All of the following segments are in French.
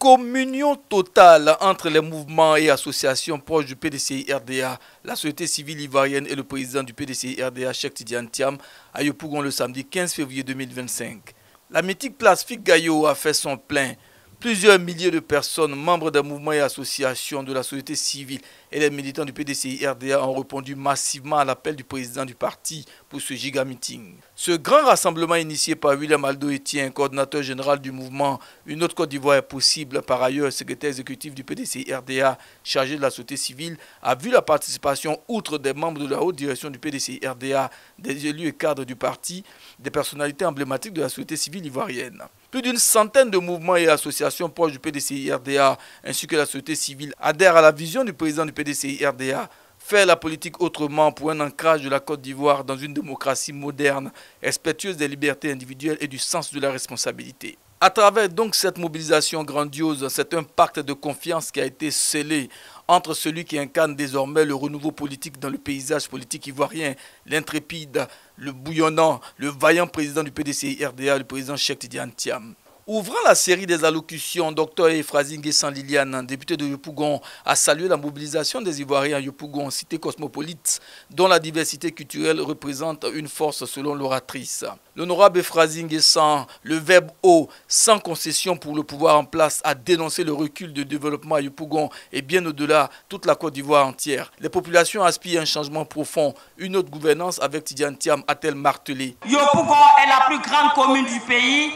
Communion totale entre les mouvements et associations proches du PDCI-RDA, la société civile ivoirienne et le président du PDCI-RDA, Cheikh Tidiane Thiam, à Yopougon le samedi 15 février 2025. La mythique place Figues-Gaillot a fait son plein. Plusieurs milliers de personnes, membres des mouvements et associations de la société civile et les militants du PDCI-RDA ont répondu massivement à l'appel du président du parti pour ce giga-meeting. Ce grand rassemblement initié par William Aldo Etienne, coordinateur général du mouvement Une autre Côte d'Ivoire est possible, par ailleurs secrétaire exécutif du PDCI-RDA chargé de la société civile, a vu la participation, outre des membres de la haute direction du PDCI-RDA, des élus et cadres du parti, des personnalités emblématiques de la société civile ivoirienne. Plus d'une centaine de mouvements et associations proches du PDCI-RDA ainsi que la société civile adhèrent à la vision du président du PDCI-RDA, faire la politique autrement pour un ancrage de la Côte d'Ivoire dans une démocratie moderne, respectueuse des libertés individuelles et du sens de la responsabilité. À travers donc cette mobilisation grandiose, c'est un pacte de confiance qui a été scellé entre celui qui incarne désormais le renouveau politique dans le paysage politique ivoirien, l'intrépide, le bouillonnant, le vaillant président du PDCI-RDA, le président Cheikh Tidiane Thiam. Ouvrant la série des allocutions, Dr Efrazi Nguessan Liliane, député de Yopougon, a salué la mobilisation des Ivoiriens à Yopougon, cité cosmopolite, dont la diversité culturelle représente une force selon l'oratrice. L'honorable Efrazi Nguessan, le verbe haut, sans concession pour le pouvoir en place, a dénoncé le recul de développement à Yopougon et bien au-delà, toute la Côte d'Ivoire entière. Les populations aspirent à un changement profond. Une autre gouvernance avec Tidiane Thiam a-t-elle martelé. Yopougon est la plus grande commune du pays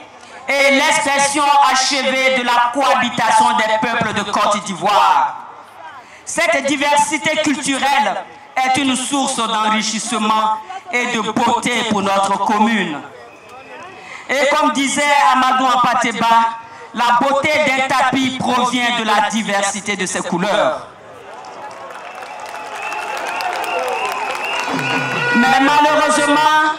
et l'expression achevée de la cohabitation des peuples de Côte d'Ivoire. Cette diversité culturelle est une source d'enrichissement et de beauté pour notre commune. Et comme disait Amadou Ampateba, la beauté d'un tapis provient de la diversité de ses couleurs. Mais malheureusement,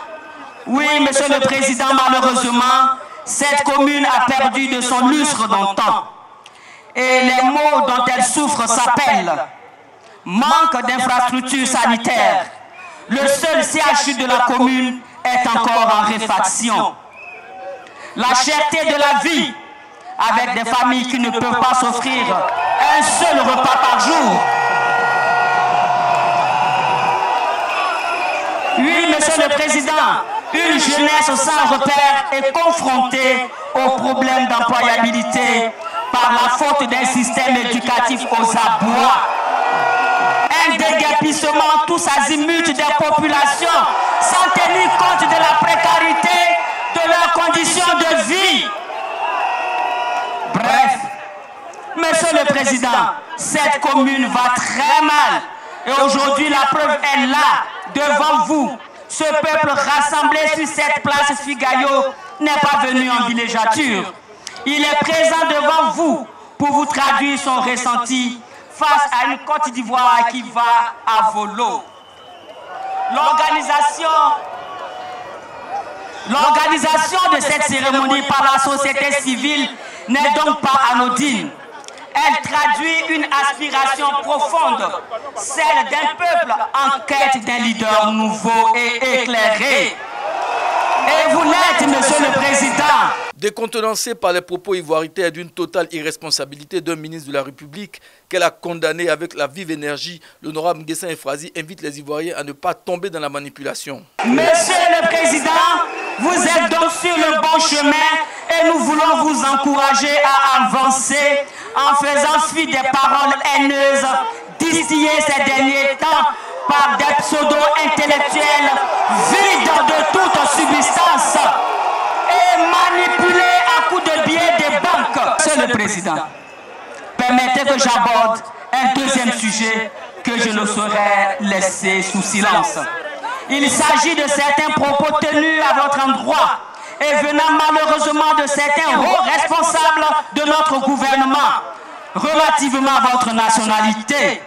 oui, Monsieur le Président, malheureusement, cette commune a perdu de son lustre d'antan. Et les maux dont elle souffre s'appellent manque d'infrastructures sanitaires. Le seul CHU de la commune est encore en réfaction. La cherté de la vie, avec des familles qui ne peuvent pas s'offrir un seul repas par jour. Oui, Monsieur le Président, une jeunesse sans repère est confrontée aux problèmes d'employabilité par la faute d'un système éducatif aux abois. Un déguerpissement tous azimuts des populations sans tenir compte de la précarité de leurs conditions de vie. Bref, Monsieur le Président, cette commune va très mal. Et aujourd'hui, la preuve est là, devant vous. Ce peuple rassemblé sur cette place Figues-Gaillot n'est pas venu en villégiature. Il est présent devant vous pour vous traduire son ressenti face à une Côte d'Ivoire qui va à volo. L'organisation de cette cérémonie par la société civile n'est donc pas anodine. Elle traduit une aspiration profonde, celle d'un peuple en quête d'un leader nouveau et éclairé. Et vous l'êtes, Monsieur le Président. Décontenancée par les propos ivoiritaires d'une totale irresponsabilité d'un ministre de la République qu'elle a condamné avec la vive énergie, l'honorable Nguessan Efrazi invite les Ivoiriens à ne pas tomber dans la manipulation. Monsieur le Président, vous êtes donc sur le bon chemin et nous voulons vous encourager à avancer en faisant fi des paroles haineuses distillées ces derniers temps par des pseudo-intellectuels vides de toute substance et manipulés à coups de billets des banques. Monsieur le Président, permettez que j'aborde un deuxième sujet que je ne saurais laisser sous silence. Il s'agit de certains propos tenus à votre endroit et venant malheureusement de certains hauts responsables de notre gouvernement relativement à votre nationalité.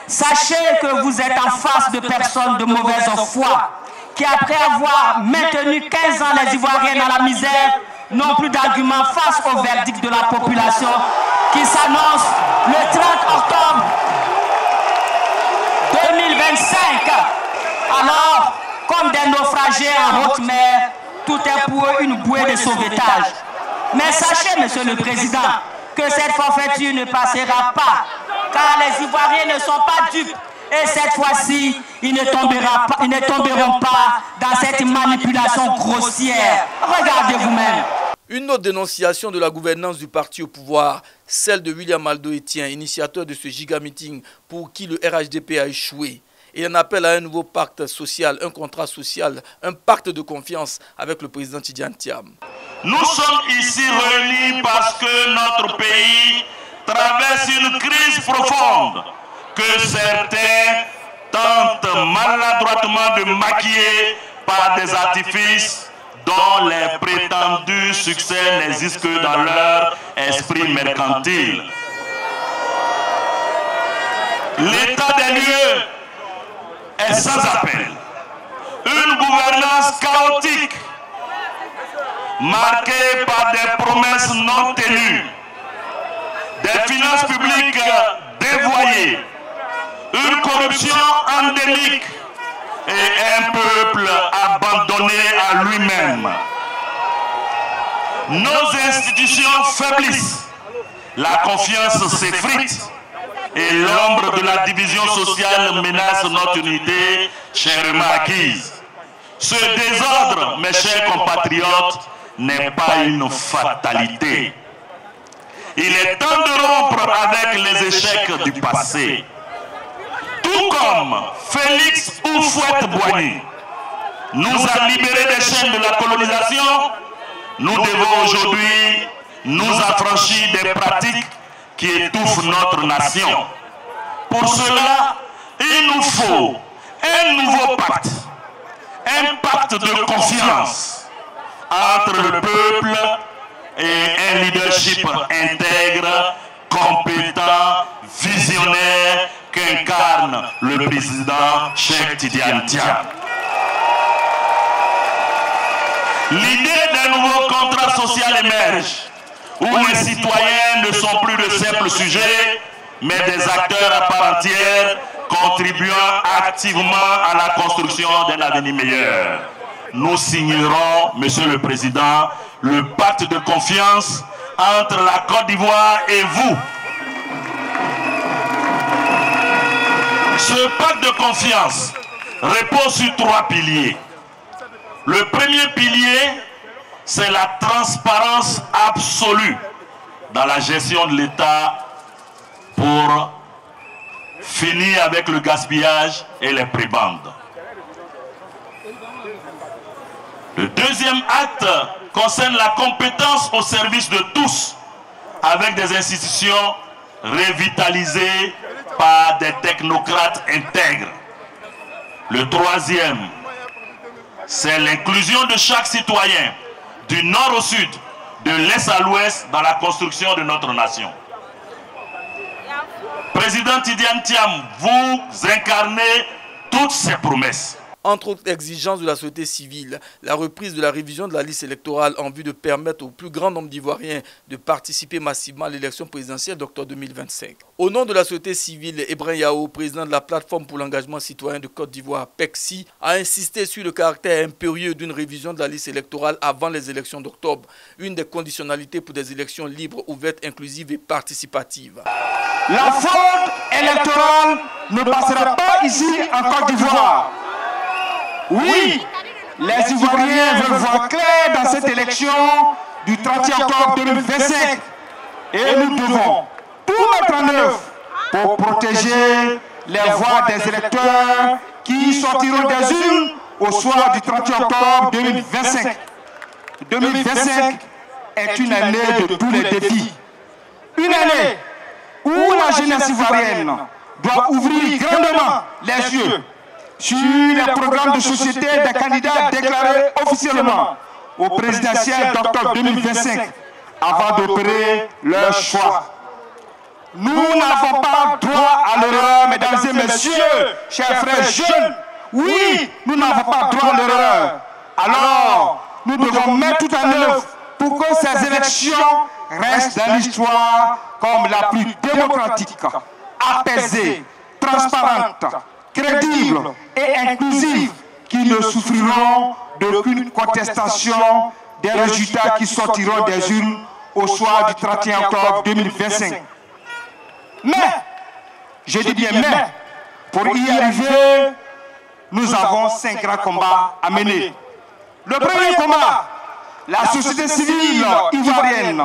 Sachez que vous êtes en face de personnes de mauvaise foi qui, après avoir maintenu 15 ans les Ivoiriens dans la misère, n'ont plus d'arguments face au verdict de la population qui s'annonce le 30 octobre 2025. Alors, comme des naufragés en haute mer, tout est pour eux une bouée de sauvetage. Mais sachez, Monsieur le Président, que cette forfaiture ne passera pas, car les Ivoiriens ne sont pas dupes. Et cette fois-ci, ils ne tomberont pas dans cette manipulation grossière. Regardez vous-même. Une autre dénonciation de la gouvernance du parti au pouvoir, celle de William Aldo Etienne, initiateur de ce giga-meeting pour qui le RHDP a échoué. Et un appel à un nouveau pacte social, un contrat social, un pacte de confiance avec le président Tidiane Thiam. Nous sommes ici réunis parce que notre pays traverse une crise profonde que certains tentent maladroitement de maquiller par des artifices dont les prétendus succès n'existent que dans leur esprit mercantile. L'état des lieux est sans appel. Une gouvernance chaotique, marquée par des promesses non tenues, des finances publiques dévoyées, une corruption endémique et un peuple abandonné à lui-même. Nos institutions faiblissent, la confiance s'effrite et l'ombre de la division sociale menace notre unité chèrement acquise. Ce désordre, mes chers compatriotes, n'est pas une fatalité. Il est temps de rompre avec les échecs du passé. Tout comme Félix Houphouët-Boigny nous a libérés des chaînes de la colonisation, nous devons aujourd'hui nous affranchir des pratiques qui étouffent notre nation. Pour cela, il nous faut un nouveau pacte, un pacte de confiance entre le peuple et un leadership intègre, compétent, visionnaire qu'incarne le président Cheikh Tidiane Thiam. L'idée d'un nouveau contrat social émerge, où les citoyens ne sont plus de simples sujets, mais des acteurs à part entière, contribuant activement à la construction d'un avenir meilleur. Nous signerons, Monsieur le Président, le pacte de confiance entre la Côte d'Ivoire et vous. Ce pacte de confiance repose sur 3 piliers. Le premier pilier, c'est la transparence absolue dans la gestion de l'État pour finir avec le gaspillage et les prébendes. Le deuxième acte concerne la compétence au service de tous, avec des institutions revitalisées par des technocrates intègres. Le troisième, c'est l'inclusion de chaque citoyen, du nord au sud, de l'est à l'ouest, dans la construction de notre nation. Président Tidiane Thiam, vous incarnez toutes ces promesses. Entre autres exigences de la société civile, la reprise de la révision de la liste électorale en vue de permettre au plus grand nombre d'Ivoiriens de participer massivement à l'élection présidentielle d'octobre 2025. Au nom de la société civile, Ibrahim Yao, président de la plateforme pour l'engagement citoyen de Côte d'Ivoire, PECSI, a insisté sur le caractère impérieux d'une révision de la liste électorale avant les élections d'octobre, une des conditionnalités pour des élections libres, ouvertes, inclusives et participatives. La fraude électorale ne passera pas ici en Côte d'Ivoire. Oui, les Ivoiriens veulent voir clair dans cette élection du 31 octobre 2025. Et nous devons tout mettre en œuvre pour protéger les voix des électeurs qui sortiront des urnes au soir du 31 octobre 2025. 2025 est une année de tous les défis. Une année où la jeunesse ivoirienne doit ouvrir grandement les yeux sur les programmes de société des candidats déclarés officiellement au présidentiel d'octobre 2025 avant d'opérer leur choix. Nous n'avons pas droit à l'erreur, mesdames et messieurs, chers frères jeunes. Oui, nous n'avons pas droit à l'erreur. Alors, nous devons mettre tout en œuvre pour que ces élections restent dans l'histoire comme la plus démocratique, apaisée, transparente, crédible et inclusive, qui ne souffriront d'aucune contestation des résultats qui sortiront des urnes au soir du 31 octobre 2025. Mais, je dis bien mais, pour y arriver, nous avons 5 grands combats à mener. Le premier combat, la société civile ivoirienne,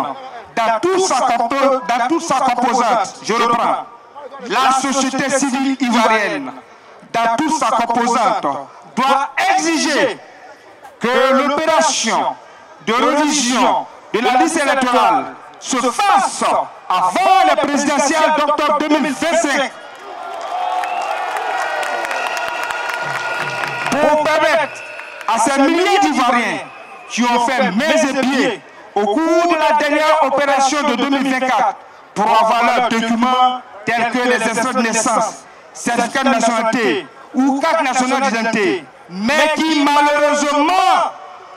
dans toute sa composante, je reprends, la société civile ivoirienne, dans toute sa composante, doit exiger que l'opération de révision de la liste électorale se fasse avant les présidentielles d'octobre 2025 pour permettre à ces milliers d'Ivoiriens qui ont fait mains et pieds au cours de la dernière opération de 2024 pour avoir leurs documents tels que les extraits de naissance, certificat de nationalité ou carte nationale d'identité, mais qui malheureusement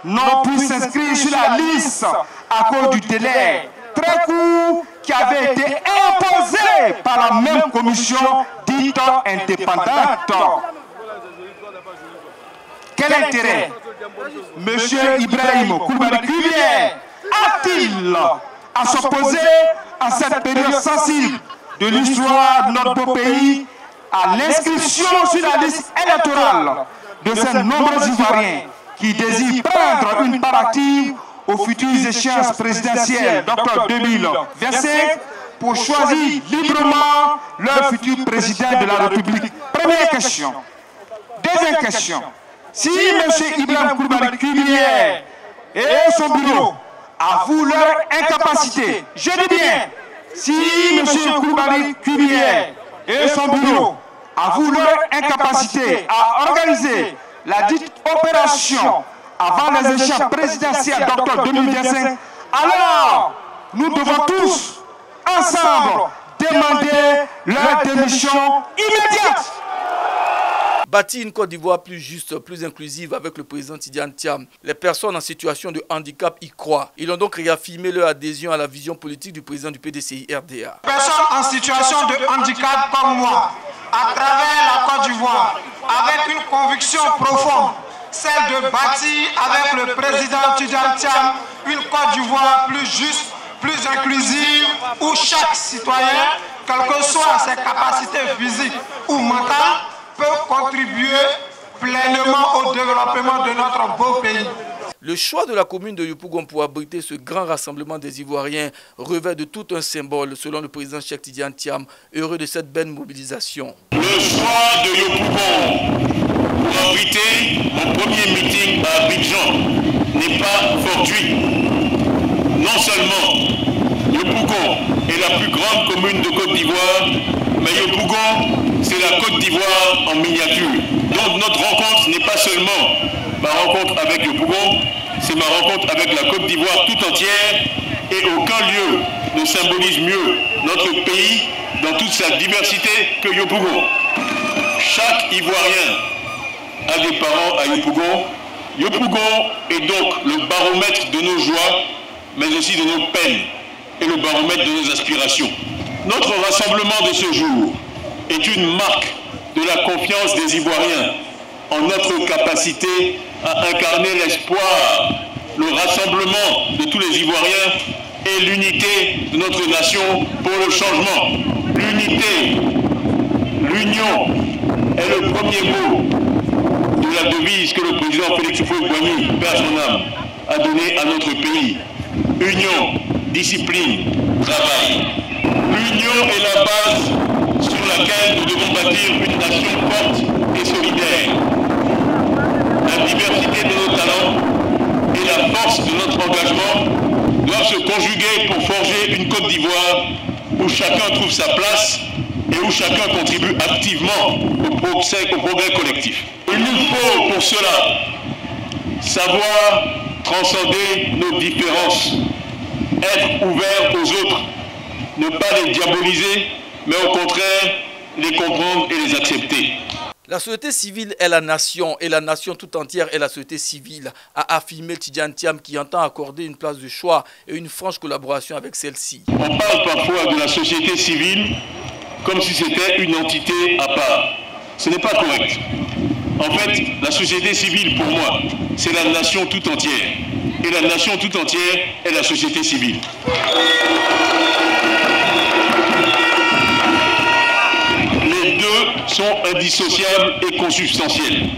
n'ont pu s'inscrire sur la liste à cause du délai très court qui avait été imposé par la même commission dite indépendante. Quel intérêt M. Ibrahim Koulibaly Kubilier a-t-il à s'opposer à cette période sensible de l'histoire de notre beau pays à l'inscription sur la liste électorale de ces nombreux Ivoiriens qui désirent prendre une part active aux futures échéances présidentielles d'octobre 2025 pour choisir librement leur futur président de la République? Première question. Deuxième question. Si M. Ibrahim Koulibaly Kubilier et son bureau avouent leur incapacité, je dis bien, si M. Koulibaly Kubilier et son bureau avouent leur incapacité à organiser la dite opération avant les échéances présidentielles d'octobre 2025, alors nous devons tous, ensemble, demander leur démission immédiate. Bâtir une Côte d'Ivoire plus juste, plus inclusive avec le président Tidiane Thiam. Les personnes en situation de handicap y croient. Ils ont donc réaffirmé leur adhésion à la vision politique du président du PDCI-RDA. Personnes en situation de handicap comme moi, à travers la Côte d'Ivoire, avec une conviction profonde, celle de bâtir avec le président Tidiane Thiam une Côte d'Ivoire plus juste, plus inclusive, où chaque citoyen, quelles que soient ses capacités physiques ou mentales, peut contribuer pleinement au développement de notre beau pays. Le choix de la commune de Yopougon pour abriter ce grand rassemblement des Ivoiriens revêt de tout un symbole, selon le président Cheikh Tidiane Thiam, heureux de cette belle mobilisation. Le choix de Yopougon pour abriter mon premier meeting à Abidjan n'est pas fortuit. Non seulement Yopougon est la plus grande commune de Côte d'Ivoire, mais Yopougon, c'est la Côte d'Ivoire en miniature. Donc notre rencontre n'est pas seulement ma rencontre avec Yopougon, c'est ma rencontre avec la Côte d'Ivoire tout entière, et aucun lieu ne symbolise mieux notre pays dans toute sa diversité que Yopougon. Chaque Ivoirien a des parents à Yopougon. Yopougon est donc le baromètre de nos joies, mais aussi de nos peines, et le baromètre de nos aspirations. Notre rassemblement de ce jour est une marque de la confiance des Ivoiriens en notre capacité à incarner l'espoir, le rassemblement de tous les Ivoiriens et l'unité de notre nation pour le changement. L'unité, l'union est le premier mot de la devise que le président Félix Houphouët-Boigny, père son âme, a donnée à notre pays. Union, discipline, travail. L'union est la base sur laquelle nous devons bâtir une nation forte et solidaire. La diversité de nos talents et la force de notre engagement doivent se conjuguer pour forger une Côte d'Ivoire où chacun trouve sa place et où chacun contribue activement au progrès collectif. Il nous faut pour cela savoir transcender nos différences, être ouvert aux autres, ne pas les diaboliser, mais au contraire les comprendre et les accepter. La société civile est la nation et la nation tout entière est la société civile, a affirmé Tidiane Thiam qui entend accorder une place de choix et une franche collaboration avec celle-ci. On parle parfois de la société civile comme si c'était une entité à part. Ce n'est pas correct. En fait, la société civile, pour moi, c'est la nation tout entière. Et la nation tout entière est la société civile. Les deux sont indissociables et consubstantiels.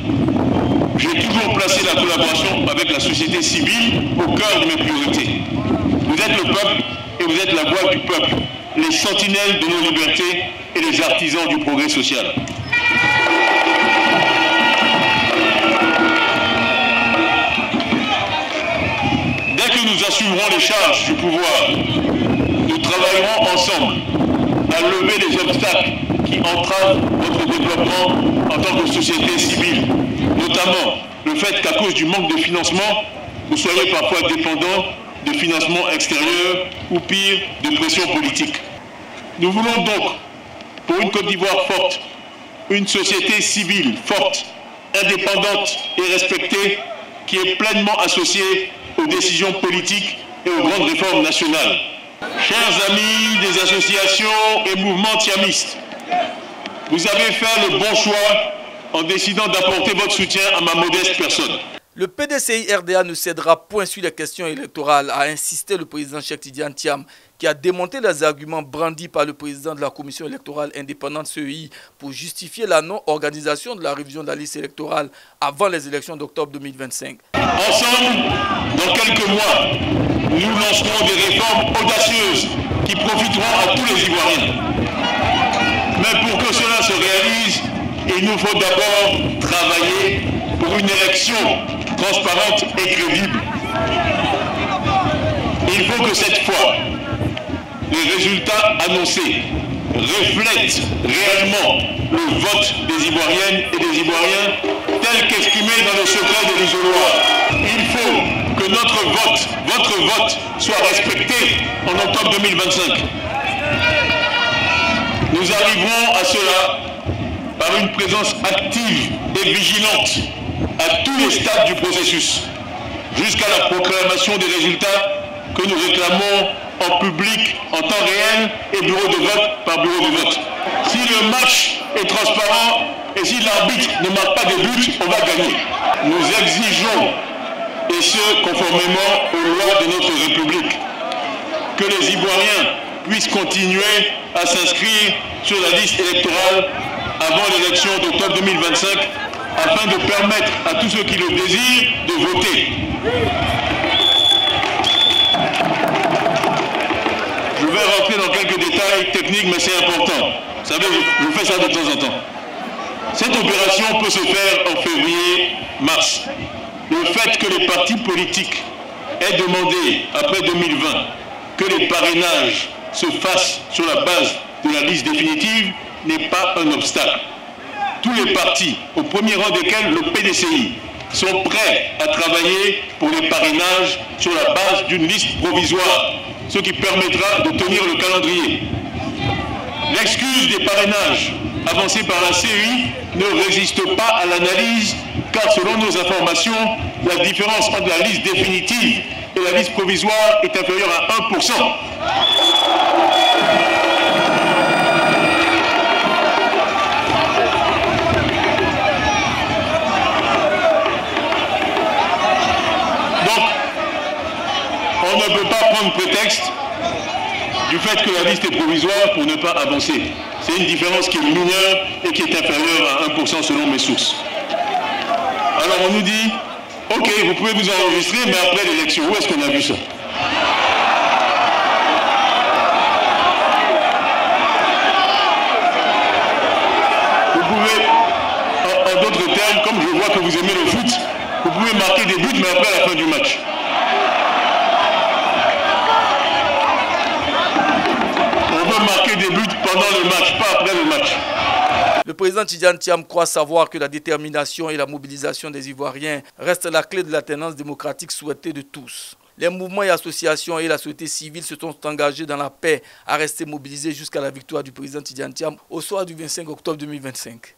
J'ai toujours placé la collaboration avec la société civile au cœur de mes priorités. Vous êtes le peuple et vous êtes la voix du peuple, les sentinelles de nos libertés et les artisans du progrès social. Dès que nous assumerons les charges du pouvoir, nous travaillerons ensemble à lever les obstacles qui entravent notre développement en tant que société civile, notamment le fait qu'à cause du manque de financement, vous soyez parfois dépendants de financement extérieur ou pire, de pression politique. Nous voulons donc, pour une Côte d'Ivoire forte, une société civile forte, indépendante et respectée, qui est pleinement associée aux décisions politiques et aux grandes réformes nationales. Chers amis des associations et mouvements tiamistes, vous avez fait le bon choix en décidant d'apporter votre soutien à ma modeste personne. Le PDCI-RDA ne cédera point sur les questions électorales, a insisté le président Cheikh Tidiane Thiam, qui a démonté les arguments brandis par le président de la commission électorale indépendante CEI pour justifier la non-organisation de la révision de la liste électorale avant les élections d'octobre 2025. Ensemble, dans quelques mois, nous lancerons des réformes audacieuses qui profiteront à tous les Ivoiriens. Mais pour que cela se réalise, il nous faut d'abord travailler pour une élection transparente et crédible. Il faut que cette fois, les résultats annoncés reflètent réellement le vote des Ivoiriennes et des Ivoiriens tel qu'exprimé dans le secret de l'isoloir. Il faut que notre vote, votre vote, soit respecté en octobre 2025. Nous arriverons à cela par une présence active et vigilante à tous les stades du processus, jusqu'à la proclamation des résultats que nous réclamons en public, en temps réel et bureau de vote par bureau de vote. Si le match est transparent et si l'arbitre ne marque pas de but, on va gagner. Nous exigeons, et ce conformément aux lois de notre République, que les Ivoiriens puissent continuer à s'inscrire sur la liste électorale avant l'élection d'octobre 2025, afin de permettre à tous ceux qui le désirent de voter. Je vais rentrer dans quelques détails techniques, mais c'est important. Vous savez, je fais ça de temps en temps. Cette opération peut se faire en février-mars. Le fait que les partis politiques aient demandé, après 2020, que les parrainages se fassent sur la base de la liste définitive n'est pas un obstacle. Tous les partis, au premier rang desquels le PDCI, sont prêts à travailler pour les parrainages sur la base d'une liste provisoire, ce qui permettra de tenir le calendrier. L'excuse des parrainages avancée par la CEI ne résiste pas à l'analyse, car selon nos informations, la différence entre la liste définitive et la liste provisoire est inférieure à 1%. On ne peut pas prendre prétexte du fait que la liste est provisoire pour ne pas avancer. C'est une différence qui est mineure et qui est inférieure à 1% selon mes sources. Alors on nous dit, ok, vous pouvez vous enregistrer, mais après l'élection, où est-ce qu'on a vu ça? Vous pouvez, en d'autres termes, comme je vois que vous aimez le foot, vous pouvez marquer des buts, mais après la fin du match. Marquer des buts pendant le match, pas après le match. Le président Tidiane Thiam croit savoir que la détermination et la mobilisation des Ivoiriens restent la clé de l'alternance démocratique souhaitée de tous. Les mouvements et associations et la société civile se sont engagés dans la paix à rester mobilisés jusqu'à la victoire du président Tidiane Thiam au soir du 25 octobre 2025.